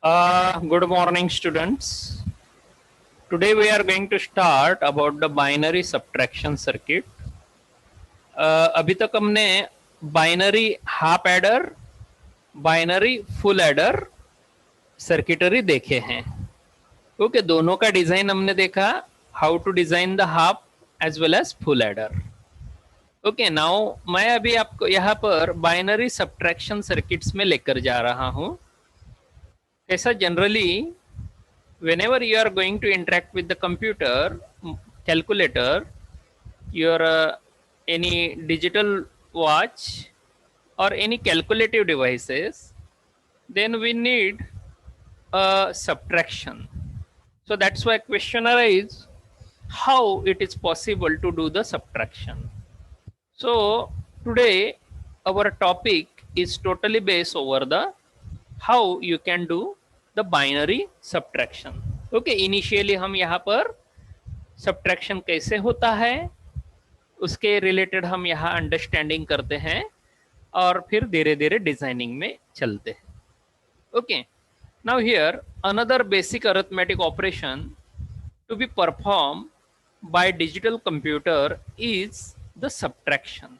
Good morning, students. Today we are going to start about the binary subtraction circuit. अभी तक हमने binary half adder, binary full adder circuitry देखे हैं. Okay, दोनों का design हमने देखा, how to design the half as well as full adder. Okay, now मैं अभी आपको यहाँ पर बाइनरी सब्ट्रैक्शन सर्किट्स में लेकर जा रहा हूँ. ऐसा generally whenever you are going to interact with the computer, calculator, your any digital watch or any calculative devices, then we need a subtraction. So that's why question arises, how it is possible to do the subtraction. So today our topic is totally based over the how you can do the binary subtraction. Okay, initially हम यहाँ पर subtraction कैसे होता है उसके related हम यहाँ understanding करते हैं और फिर धीरे धीरे डिजाइनिंग में चलते हैं. Okay, now here another basic arithmetic operation to be perform by digital computer is the subtraction.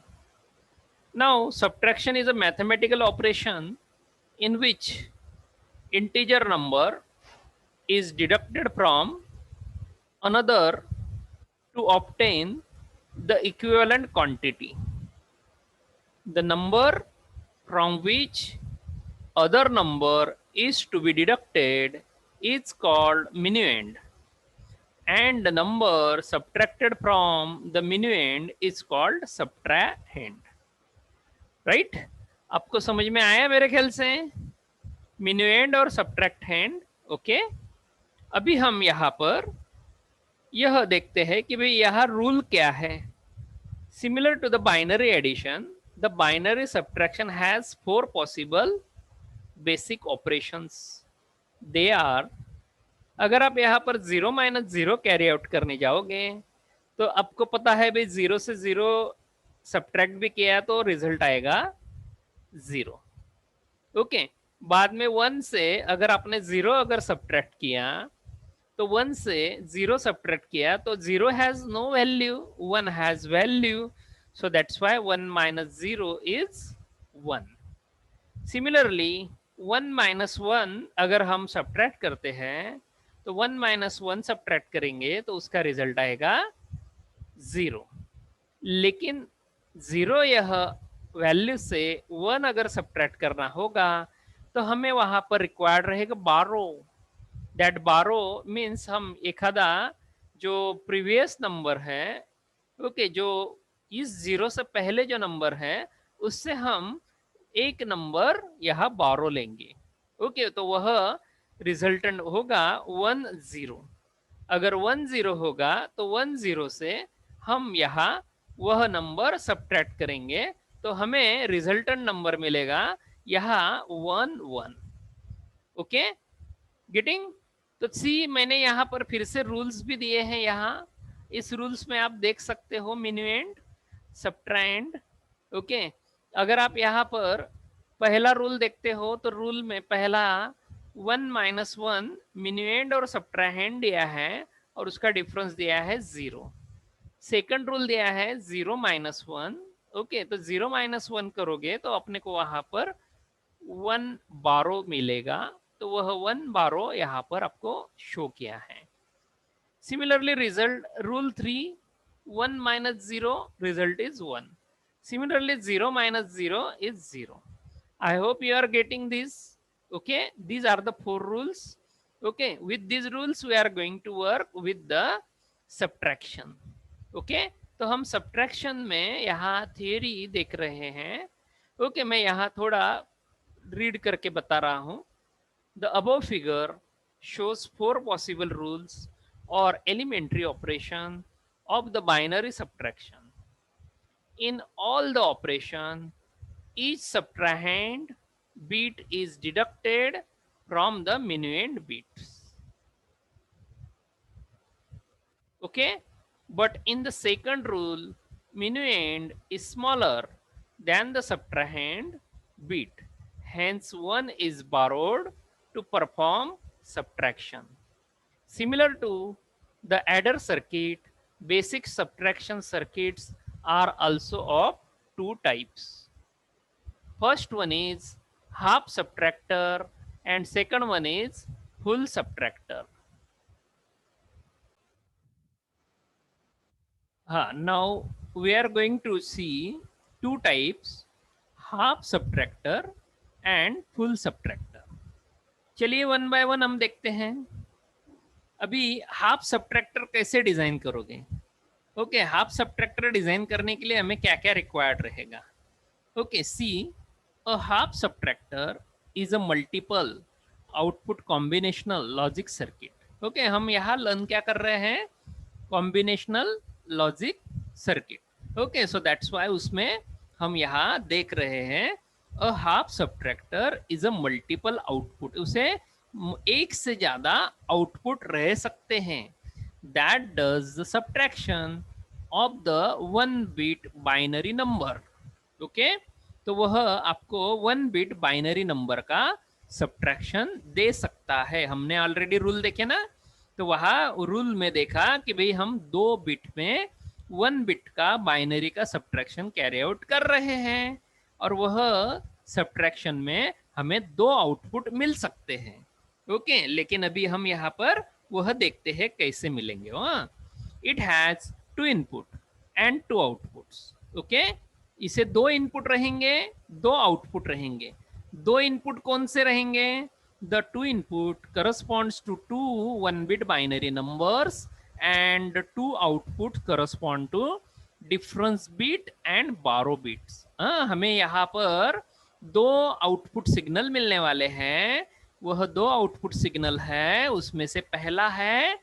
Now subtraction is a mathematical operation in which integer number is deducted from another to obtain the equivalent quantity. The number from which other number is to be deducted is called minuend, and the number subtracted from the minuend is called subtrahend. Right? आपको समझ में आया मेरे ख्याल से minuend और subtrahend. Okay, अभी हम यहाँ पर यह देखते हैं कि भाई यहाँ रूल क्या है. Similar to the binary addition, the binary subtraction has 4 possible basic operations. They are, अगर आप यहाँ पर 0 माइनस 0 कैरी आउट करने जाओगे तो आपको पता है भाई 0 से 0 सब्ट्रैक्ट भी किया तो रिजल्ट आएगा 0. ओके, बाद में 1 से अगर आपने 0 अगर सब्ट्रैक्ट किया तो 1 से 0 सब्ट्रैक्ट किया तो 0 has no value, 1 has value. So that's why 1 minus 0 is 1. Similarly 1 minus 1 अगर हम सब्ट्रैक्ट करते हैं तो 1 माइनस 1 सब्ट्रैक्ट करेंगे तो उसका रिजल्ट आएगा 0. लेकिन 0 यह वैल्यू से 1 अगर सब्ट्रैक्ट करना होगा तो हमें वहां पर रिक्वायर्ड रहेगा बारो. दैट बारो मीन्स हम एखादा जो प्रीवियस नंबर है, ओके, जो इस 0 से पहले जो नंबर है उससे हम एक नंबर यहाँ बारो लेंगे. ओके, तो वह रिजल्टेंट होगा 1 0. अगर 1 0 होगा तो 1 0 से हम यहाँ वह नंबर सब्ट्रैक्ट करेंगे तो हमें रिजल्टेंट नंबर मिलेगा यहाँ 1 1. Okay, getting? तो सी, मैंने यहाँ पर फिर से रूल्स भी दिए हैं. यहाँ इस रूल्स में आप देख सकते हो minuend, subtrahend. ओके, अगर आप यहाँ पर पहला रूल देखते हो तो रूल में पहला 1 माइनस 1 minuend और subtrahend दिया है और उसका डिफरेंस दिया है 0. सेकंड रूल दिया है 0 माइनस 1. ओके, तो 0 माइनस 1 करोगे तो अपने को वहां पर 1 बारो मिलेगा, तो वह 1 बारो यहाँ पर आपको शो किया है. Similarly result rule 3, 1 minus 0 result is 1. Similarly 0 minus 0 is 0. I hope you are getting this. Okay, these are the 4 rules. Okay, with these rules we are going to work with the subtraction. Okay, तो हम subtraction में यहाँ theory देख रहे हैं. Okay, मैं यहाँ थोड़ा read करके बता रहा हूँ. The above figure shows 4 possible rules or elementary operation of the binary subtraction. In all the operation, each subtrahend bit is deducted from the minuend bits. Okay, but in the second rule, minuend is smaller than the subtrahend bit. Hence, 1 is borrowed to perform subtraction. Similar to the adder circuit, basic subtraction circuits are also of two types. First one is half subtractor and second one is full subtractor. Now we are going to see two types, half subtractor and full subtractor. चलिए one by one हम देखते हैं. अभी half subtractor कैसे design करोगे? Okay, half subtractor design करने के लिए हमें क्या क्या रिक्वायर्ड रहेगा? Okay, see a half subtractor is a multiple output combinational logic circuit. Okay, हम यहाँ लर्न क्या कर रहे हैं? Combinational logic circuit. Okay, so that's why उसमें हम यहाँ देख रहे हैं a half subtractor is a multiple output. उसे एक से ज्यादा आउटपुट रह सकते हैं. That does the subtraction of the one bit binary number. Okay, तो वह आपको वन बिट बाइनरी नंबर का सब्ट्रैक्शन दे सकता है. हमने ऑलरेडी रूल देखे ना, तो वहाँ रूल में देखा कि भाई हम 2 बिट में 1 बिट का बाइनरी का सब्ट्रैक्शन कैरी आउट कर रहे हैं और वह सब्ट्रैक्शन में हमें 2 आउटपुट मिल सकते हैं. ओके, लेकिन अभी हम यहाँ पर वह देखते हैं कैसे मिलेंगे. It has 2 input and 2 outputs. Okay, इसे 2 इनपुट रहेंगे, 2 आउटपुट रहेंगे. 2 इनपुट कौन से रहेंगे? The 2 input corresponds to 2 1-bit binary numbers and 2 output correspond to difference bit and borrow bits. हमें यहाँ पर 2 आउटपुट सिग्नल मिलने वाले हैं. वह 2 आउटपुट सिग्नल है, उसमें से पहला है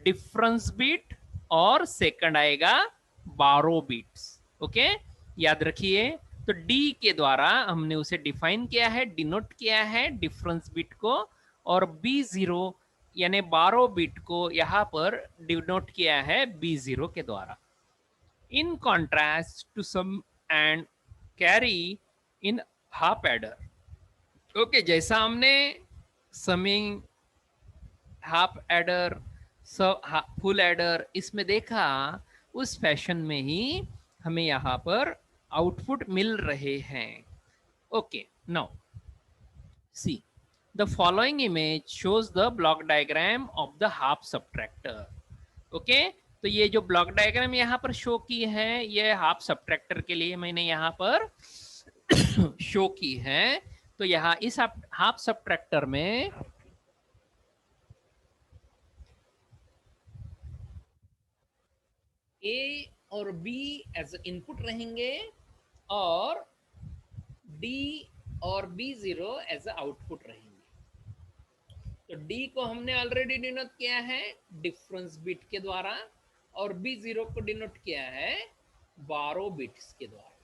डिफरेंस बिट और सेकंड आएगा बारो बिट्स. ओके, याद रखिए. तो D के द्वारा हमने उसे डिफाइन किया है, डिनोट किया है डिफरेंस बिट को, और B0 यानी 12 बिट को यहाँ पर डिनोट किया है B0 के द्वारा. In contrast to sum and carry in half adder. Okay, जैसा हमने summing, half adder, full adder इसमें देखा, उस फैशन में ही हमें यहाँ पर आउटपुट मिल रहे हैं. Okay, now see the following image shows the block diagram of the half subtractor. Okay, तो ये जो ब्लॉक डायग्राम यहाँ पर शो की है, ये हाफ सब्ट्रैक्टर के लिए मैंने यहाँ पर शो की है. तो यहाँ इस हाफ सब्ट्रैक्टर में A और B एज इनपुट रहेंगे और D और B0 एज आउटपुट रहेंगे. तो D को हमने ऑलरेडी डिनोट किया है डिफरेंस बिट के द्वारा और B0 को डिनोट किया है बारो बिट्स के द्वारा.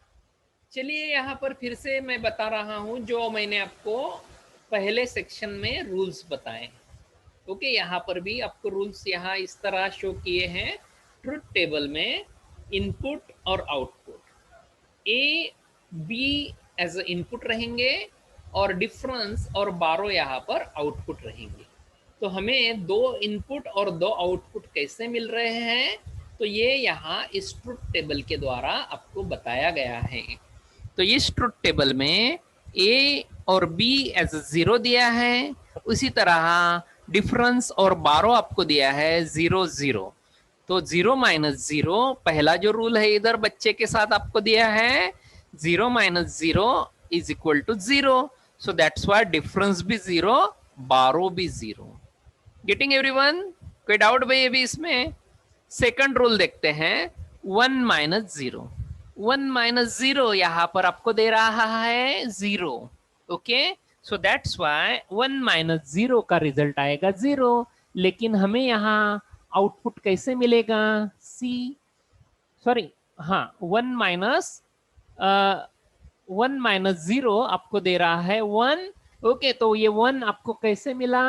चलिए यहाँ पर फिर से मैं बता रहा हूँ जो मैंने आपको पहले सेक्शन में रूल्स बताए. ओके, यहाँ पर भी आपको रूल्स यहाँ इस तरह शो किए हैं. ट्रुथ टेबल में इनपुट और output A, B as input रहेंगे और डिफरेंस और बारो यहाँ पर आउटपुट रहेंगे. तो हमें 2 इनपुट और 2 आउटपुट कैसे मिल रहे हैं? तो ये यहाँ इस ट्रुथ टेबल के द्वारा आपको बताया गया है. तो इस ट्रुथ टेबल में A और B एज 0 दिया है, उसी तरह डिफरेंस और बारो आपको दिया है 0 0. तो 0 - 0 पहला जो रूल है इधर बच्चे के साथ आपको दिया है, 0 - 0 is equal to 0. So that's why difference भी 0, बारो भी 0. Getting everyone? कोई डाउट भाई अभी इसमें? सेकंड रूल देखते हैं, 1 - 0. 1 - 0 यहाँ पर आपको दे रहा है 0. ओके, सो दैट्स व्हाई 1 - 0 का रिजल्ट आएगा 0. लेकिन हमें यहाँ आउटपुट कैसे मिलेगा? सी सॉरी, हाँ, 1 - 0 आपको दे रहा है 1. ओके, तो ये 1 आपको कैसे मिला?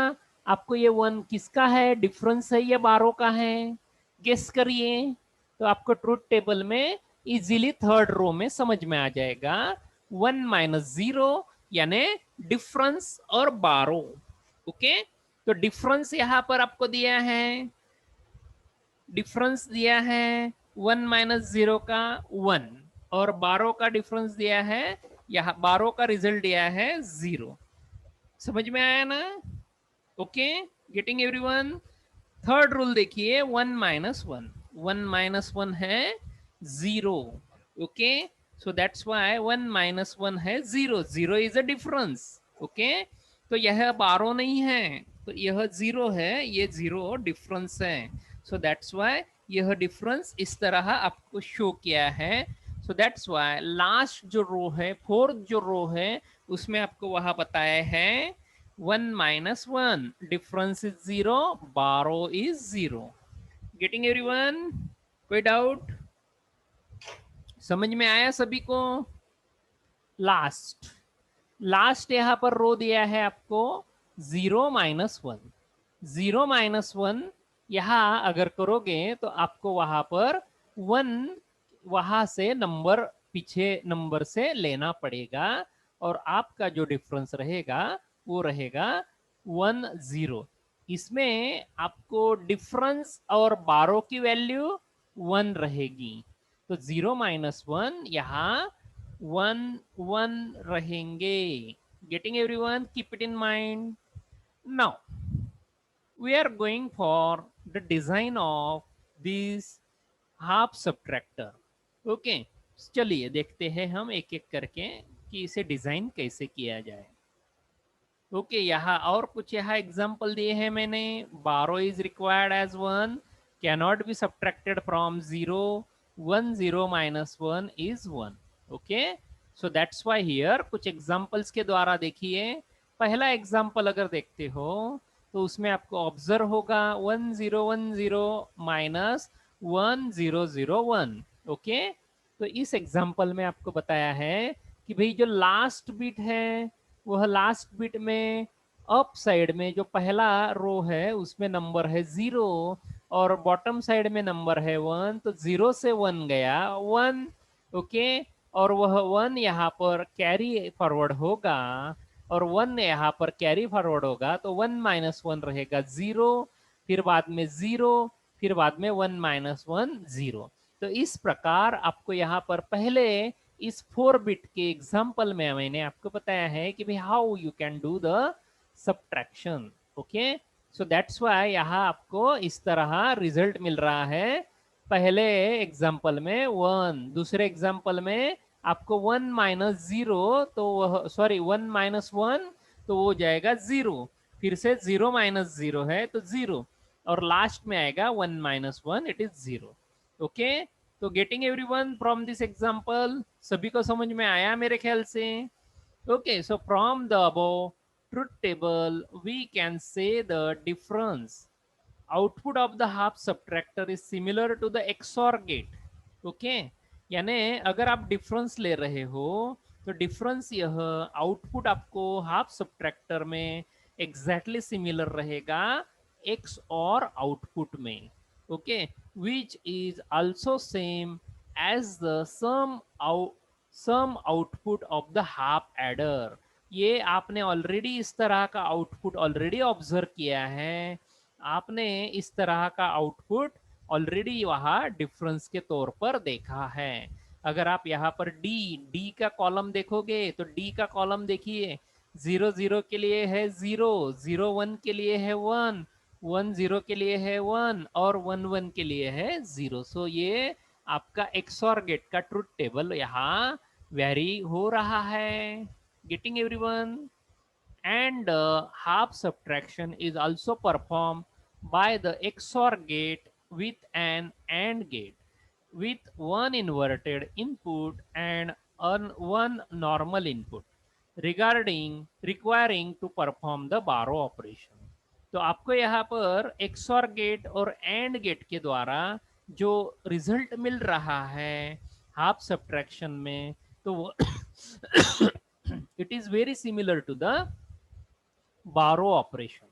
आपको ये 1 किसका है? डिफरेंस है या बारो का है? गेस करिए. तो आपको ट्रुथ टेबल में इजीली थर्ड रो में समझ में आ जाएगा. 1 - 0 यानी डिफरेंस और बारो. ओके, तो डिफरेंस यहां पर आपको दिया है, डिफरेंस दिया है 1 - 0 का 1, और 12 का डिफरेंस दिया है, यहाँ 12 का रिजल्ट दिया है 0। समझ में आया ना? Okay, getting everyone? Third rule देखिए, 1 - 1, 1 - 1 है 0। ओके, सो दैट्स वाई 1 - 1 है 0, 0 इज अ डिफरेंस। ओके, तो यह 12 नहीं है, तो यह 0 है, ये 0 डिफरेंस है। सो दैट्स वाई यह डिफरेंस इस तरह आपको शो किया है। सो दैट्स वाई लास्ट जो रो है, फोर्थ जो रो है, उसमें आपको वहां बताया है 1 - 1 difference is 0, 12 is 0। Getting everyone? कोई डाउट? समझ में आया सभी को? लास्ट, लास्ट यहां पर रो दिया है आपको 0 - 1, 0 - 1 यहां अगर करोगे तो आपको वहां पर 1, वहां से नंबर पीछे नंबर से लेना पड़ेगा, और आपका जो डिफरेंस रहेगा वो रहेगा 1 0। इसमें आपको डिफरेंस और 12 की वैल्यू 1 रहेगी, तो 0 - 1 यहाँ 1 1 रहेंगे। Getting everyone? Keep it in mind. Now we are going for the design of this half subtractor. Okay, चलिए देखते हैं हम एक एक करके कि इसे डिजाइन कैसे किया जाए। ओके, यहाँ और कुछ यहाँ एग्जांपल दिए हैं मैंने। 12 is required as 1, cannot be subtracted from 0, 1 0 - 1 is 1। Okay, so that's why here कुछ एग्जांपल्स के द्वारा देखिए। पहला एग्जांपल अगर देखते हो तो उसमें आपको ऑब्जर्व होगा 1 0 1 0 माइनस 1 0 0 1। ओके, तो इस एग्जांपल में आपको बताया है कि भाई जो लास्ट बिट है, वह लास्ट बिट में अप साइड में जो पहला रो है उसमें नंबर है 0, और बॉटम साइड में नंबर है 1, तो 0 से 1 गया 1। ओके, और वह 1 यहाँ पर कैरी फॉरवर्ड होगा, और 1 यहाँ पर कैरी फॉरवर्ड होगा, तो 1 - 1 रहेगा 0, फिर बाद में 0, फिर बाद में 1 - 1 0। तो इस प्रकार आपको यहाँ पर पहले इस 4 बिट के एग्जाम्पल में मैंने आपको बताया है कि भाई how you can do the subtraction. Okay, so that's Y यहाँ आपको इस तरह रिजल्ट मिल रहा है। पहले एग्जाम्पल में 1, दूसरे एग्जाम्पल में आपको 1 - 0, तो वह सॉरी 1 - 1 तो वो जाएगा 0, फिर से 0 - 0 है तो 0, और लास्ट में आएगा 1 - 1, इट इज 0। ओके, तो getting everyone from this example? सभी को समझ में आया मेरे ख्याल से? Okay, so from the above truth table we can say the difference output of the half subtractor is similar to the XOR gate. Okay, यानी अगर आप डिफरेंस ले रहे हो तो डिफरेंस यह आउटपुट आपको हाफ सब्ट्रैक्टर में एग्जैक्टली सिमिलर रहेगा एक्स और आउटपुट में। Okay, which is also same as the sum output of the half adder. ये आपने ऑलरेडी इस तरह का आउटपुट ऑलरेडी ऑब्जर्व किया है, आपने इस तरह का आउटपुट ऑलरेडी वहां डिफरेंस के तौर पर देखा है। अगर आप यहाँ पर डी डी का कॉलम देखोगे तो डी का कॉलम देखिए, 0 0 के लिए है 0, 0 1 के लिए है 1, 1 0 के लिए है 1, और 1 1 के लिए है 0। सो ये आपका एक्सॉर गेट का ट्रुथ टेबल यहाँ वेरी हो रहा है। Getting everyone? And half subtraction is also performed by the XOR gate with an AND gate with one inverted input and one normal input regarding requiring to perform the borrow operation। तो आपको यहाँ पर XOR gate और AND gate के द्वारा जो result मिल रहा है हाफ सब्ट्रैक्शन में, तो वो it is very similar to the borrow operation.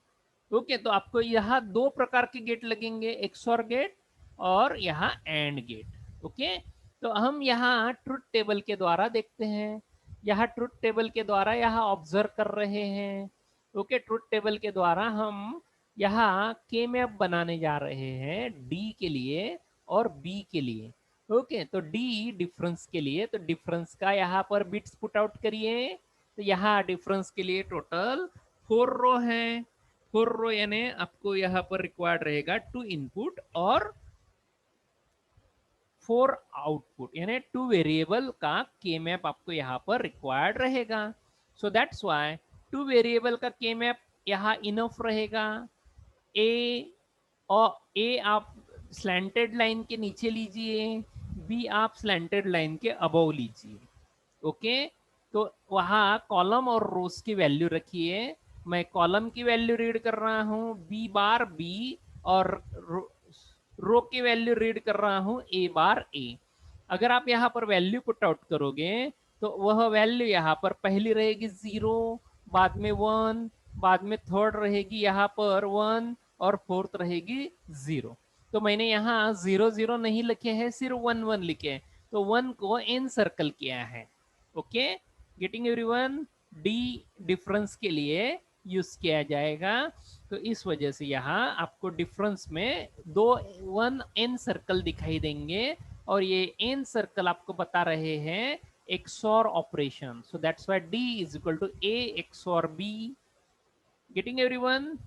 Okay, तो आपको यहाँ दो प्रकार के गेट लगेंगे, एक्सॉर गेट और यहाँ एंड गेट। ओके, तो हम यहाँ ट्रुथ टेबल के द्वारा देखते हैं। यहाँ ट्रुथ टेबल के द्वारा यहाँ ऑब्जर्व कर रहे हैं ओके, ट्रुथ टेबल के द्वारा हम यहाँ के मैप बनाने जा रहे हैं डी के लिए और बी के लिए। ओके, तो डी डिफरेंस के लिए, तो डिफरेंस का यहाँ पर बिट्स पुट आउट करिए। तो यहाँ डिफरेंस के लिए टोटल 4 रो है। 4 रो यानी आपको यहाँ पर रिक्वायर्ड रहेगा 2 इनपुट और 4 आउटपुट, यानी 2 वेरिएबल का के मैप आपको यहाँ पर रिक्वायर्ड रहेगा। सो दैट्स वाई 2 वेरिएबल का के मैप यहाँ इनफ रहेगा। ए आप स्लैंटेड लाइन के नीचे लीजिए, बी आप स्लैंटेड लाइन के अबव लीजिए। ओके, तो वहाँ कॉलम और रोज की वैल्यू रखिए। मैं कॉलम की वैल्यू रीड कर रहा हूँ बी बार बी, और रो की वैल्यू रीड कर रहा हूँ ए बार ए। अगर आप यहाँ पर वैल्यू पुट आउट करोगे तो वह वैल्यू यहाँ पर पहली रहेगी 0, बाद में 1, बाद में थर्ड रहेगी यहाँ पर 1 और फोर्थ रहेगी 0। तो मैंने यहाँ 0 0 नहीं लिखे हैं, सिर्फ 1 1 लिखे हैं, तो 1 को एन सर्कल किया है। Okay, getting everyone? D difference के लिए यूज किया जाएगा। तो इस वजह से यहाँ आपको डिफरेंस में 2 1 एन सर्कल दिखाई देंगे, और ये एन सर्कल आपको बता रहे हैं XOR operation. So that's why D is equal to A XOR B. Getting everyone?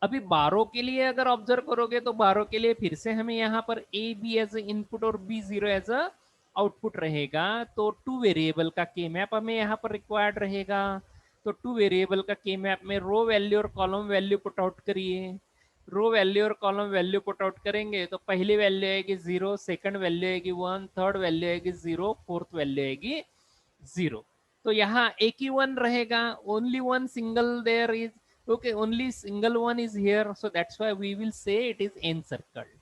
अभी बारो के लिए अगर ऑब्जर्व करोगे तो बारो के लिए फिर से हमें यहाँ पर ए बी एज इनपुट और बी 0 एज अ आउटपुट रहेगा। तो 2 वेरिएबल का के मैप हमें यहाँ पर रिक्वायर्ड रहेगा। तो 2 वेरिएबल का के मैप में रो वैल्यू और कॉलम वैल्यू पुट आउट करिए। रो वैल्यू और कॉलम वैल्यू पुट आउट करेंगे तो पहली वैल्यू आएगी 0, सेकंड वैल्यू आएगी 1, थर्ड वैल्यू आएगी 0, फोर्थ वैल्यू आएगी 0। तो यहाँ एक ही 1 रहेगा, only one single there is, okay, only single one is here, so that's why we will say it is encircled.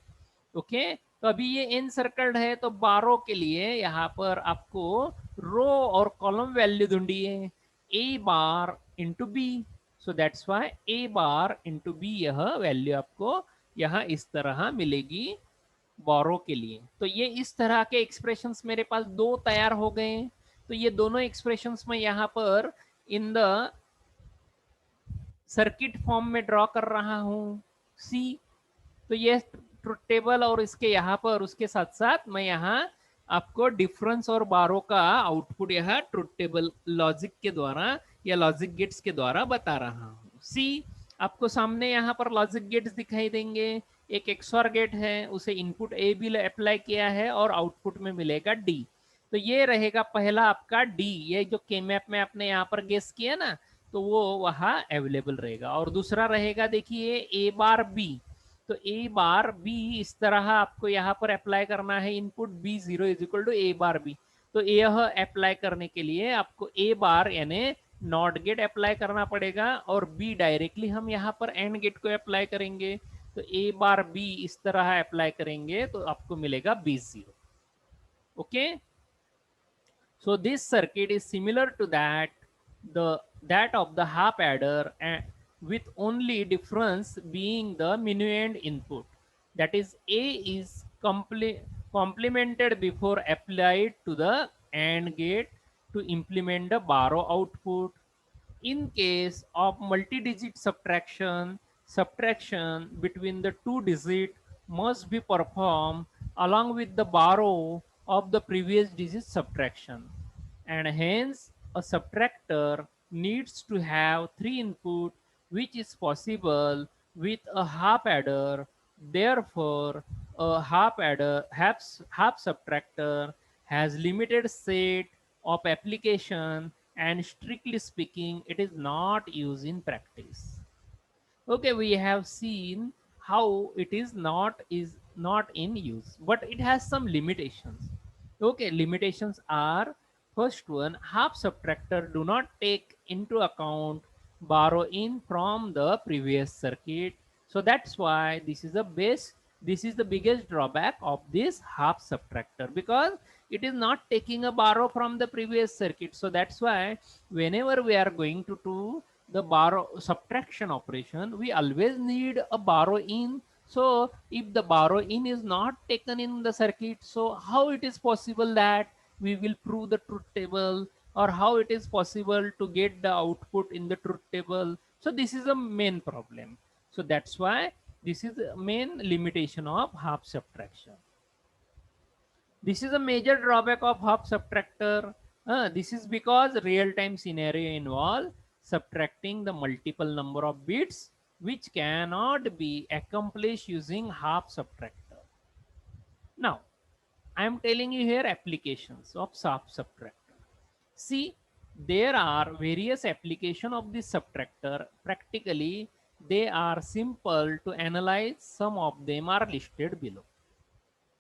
okay, तो अभी ये encircled है, तो 12 के लिए यहाँ पर आपको रो और कॉलम वैल्यू ढूंढिए a bar into B. So that's why a bar into B, यह वैल्यू आपको यहाँ इस तरह मिलेगी बोरो के लिए। तो ये इस तरह के एक्सप्रेशंस मेरे पास 2 तैयार हो गए। तो ये दोनों एक्सप्रेशंस में यहाँ पर इन द सर्किट फॉर्म में ड्रॉ कर रहा हूं सी। तो ये ट्रुथ टेबल, और इसके यहाँ पर उसके साथ साथ मैं यहाँ आपको डिफरेंस और बारो का आउटपुट यहाँ ट्रुथ टेबल लॉजिक के द्वारा या लॉजिक गेट्स के द्वारा बता रहा हूँ। सी, आपको सामने यहाँ पर लॉजिक गेट्स दिखाई देंगे। एक XOR गेट है, उसे इनपुट ए भी अप्लाई किया है और आउटपुट में मिलेगा डी। तो ये रहेगा पहला आपका डी, ये जो के मैप में आपने यहाँ पर गेस किया ना, तो वो वहाँ अवेलेबल रहेगा। और दूसरा रहेगा, देखिए ए बार बी। तो ए बार बी इस तरह आपको यहाँ पर अप्लाई करना है, input B 0 is equal to A bar B. तो यह अप्लाई करने के लिए आपको ए बार यानी नॉट गेट अप्लाई करना पड़ेगा, और बी डायरेक्टली हम यहाँ पर एंड गेट को अप्लाई करेंगे। तो ए बार बी इस तरह अप्लाई करेंगे तो आपको मिलेगा B 0। Okay, so this circuit is similar to that of the half adder, and with only difference being the minuend input, that is a is complemented before applied to the AND gate to implement the borrow output. In case of multi-digit subtraction, subtraction between the 2 digits must be performed along with the borrow of the previous digit subtraction, and hence a subtractor needs to have 3 input, which is possible with a half adder. Therefore, a half subtractor has limited set of application, and strictly speaking it is not used in practice. Okay, we have seen how it is not in use, but it has some limitations. Okay, limitations are: first one, half subtractor do not take into account borrow in from the previous circuit. So that's why this is the biggest drawback of this half subtractor, because it is not taking a borrow from the previous circuit. So that's why whenever we are going to do the borrow subtraction operation, we always need a borrow in. So if the borrow in is not taken in the circuit, so how it is possible that we will prove the truth table? or how it is possible to get the output in the truth table. So this is a main problem. So that's why this is the main limitation of half subtraction. This is a major drawback of half subtractor. This is because real-time scenario involve subtracting the multiple number of bits which cannot be accomplished using half subtractor. Now, I am telling you here applications of half subtractor. See, there are various application of this subtractor. Practically, they are simple to analyze. Some of them are listed below.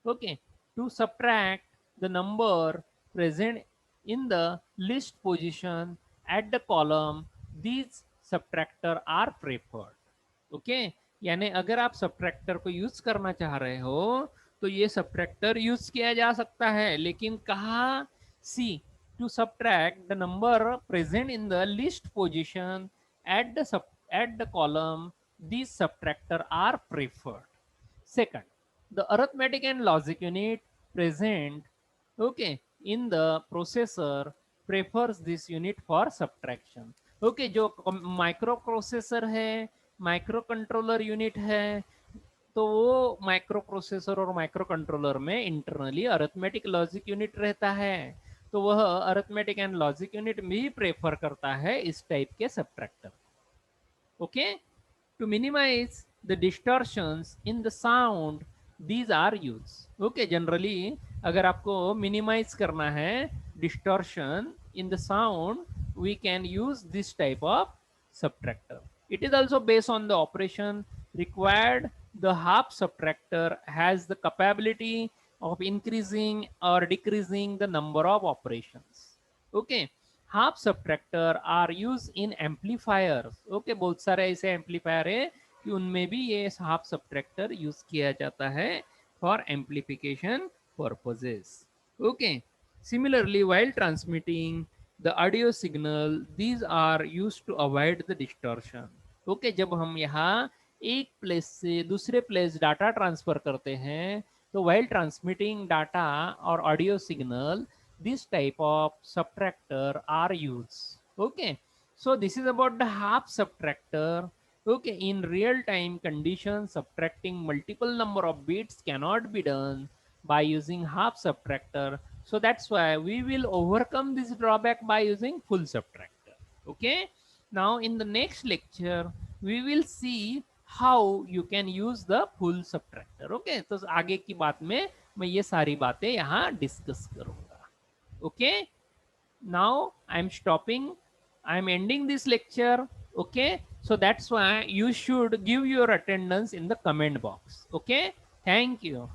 Okay, to subtract the number present in the list position at the column, these subtractor are preferred. Okay, यानी अगर आप subtractor को use करना चाह रहे हो तो ये सब्ट्रैक्टर यूज किया जा सकता है, लेकिन कहा, see, to subtract the number present in the list position at the column, these subtractor are preferred. Second, the arithmetic and logic unit present, okay, in the processor prefers this unit for subtraction. Okay, जो microprocessor है, microcontroller unit है, तो वो microprocessor और microcontroller में internally arithmetic logic unit रहता है, तो वह अरिथमेटिक एंड लॉजिक यूनिट भी प्रेफर करता है इस टाइप के subtractor. Okay, to minimize the distortions in the sound, these are used. Okay, generally अगर आपको मिनिमाइज करना है distortion in the sound, we can use this type of subtractor. It is also based on the operation required. The half subtractor has the capability of increasing or decreasing the number of operations. Okay, half subtractor are used in amplifiers. Okay, बहुत सारे ऐसे amplifier है कि उनमें भी ये half subtractor use किया जाता है for amplification purposes. Okay, similarly, while transmitting the audio signal, these are used to avoid the distortion. Okay, जब हम यहाँ एक प्लेस से दूसरे प्लेस डाटा ट्रांसफर करते हैं, तो while transmitting data or audio signal, this type of subtractor are used. Okay, so this is about the half subtractor. Okay, in real time conditions, subtracting multiple number of bits cannot be done by using half subtractor. So that's why we will overcome this drawback by using full subtractor. Okay, now in the next lecture we will see how you can use the full subtractor. Okay, तो आगे की बात में मैं ये सारी बातें यहाँ डिस्कस करूँगा. Okay, now I'm stopping, I'm ending this lecture. Okay, so that's why you should give your attendance in the comment box. Okay, thank you.